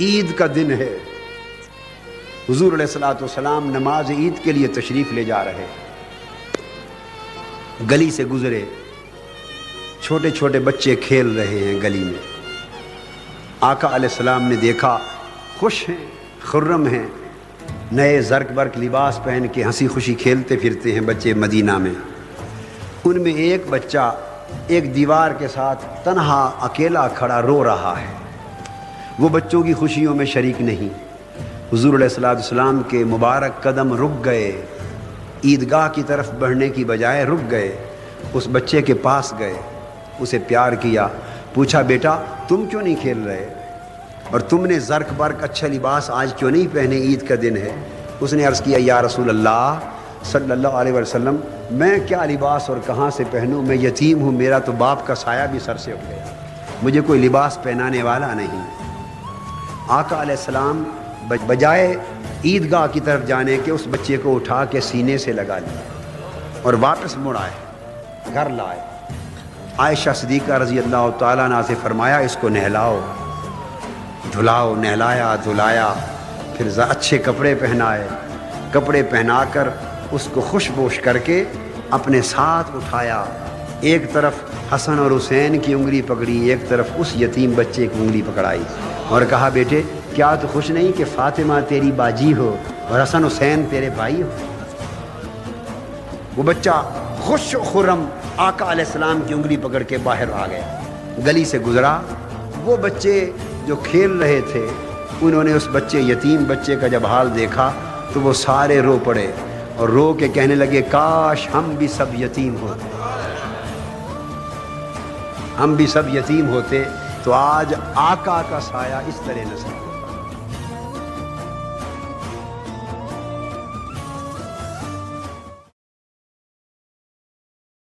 عید کا دن ہے، حضور علیہ الصلوۃ والسلام نماز عید کے لیے تشریف لے جا رہے، گلی سے گزرے، چھوٹے چھوٹے بچے کھیل رہے ہیں گلی میں۔ آقا علیہ السلام نے دیکھا، خوش ہیں، خرم ہیں، نئے زرق برق لباس پہن کے ہنسی خوشی کھیلتے پھرتے ہیں بچے مدینہ میں۔ ان میں ایک بچہ ایک دیوار کے ساتھ تنہا اکیلا کھڑا رو رہا ہے، وہ بچوں کی خوشیوں میں شریک نہیں۔ حضور علیہ الصلوۃ والسلام کے مبارک قدم رک گئے، عیدگاہ کی طرف بڑھنے کی بجائے رک گئے، اس بچے کے پاس گئے، اسے پیار کیا، پوچھا بیٹا تم کیوں نہیں کھیل رہے، اور تم نے زرق برق اچھا لباس آج کیوں نہیں پہنے، عید کا دن ہے۔ اس نے عرض کیا یا رسول اللہ صلی اللہ علیہ وسلم، میں کیا لباس اور کہاں سے پہنوں، میں یتیم ہوں، میرا تو باپ کا سایہ بھی سر سے اٹھ گیا، مجھے کوئی لباس پہنانے والا نہیں۔ آقا علیہ السلام بجائے عیدگاہ کی طرف جانے کے اس بچے کو اٹھا کے سینے سے لگا لیا اور واپس مڑ آئے، گھر لائے۔ عائشہ صدیقہ رضی اللہ تعالیٰ عنہا سے فرمایا اس کو نہلاؤ دھلاؤ، نہلایا دھلایا، پھر اچھے کپڑے پہنائے، کپڑے پہنا کر اس کو خوش بوش کر کے اپنے ساتھ اٹھایا، ایک طرف حسن اور حسین کی انگلی پکڑی، ایک طرف اس یتیم بچے کی انگلی پکڑائی اور کہا بیٹے کیا تو خوش نہیں کہ فاطمہ تیری باجی ہو اور حسن حسین تیرے بھائی ہو۔ وہ بچہ خوش و خرم آقا علیہ السلام کی انگلی پکڑ کے باہر آ گیا، گلی سے گزرا۔ وہ بچے جو کھیل رہے تھے انہوں نے اس بچے یتیم بچے کا جب حال دیکھا تو وہ سارے رو پڑے اور رو کے کہنے لگے کاش ہم بھی سب یتیم ہوتے، ہم بھی سب یتیم ہوتے تو آج آقا کا سایہ اس طرح نصیب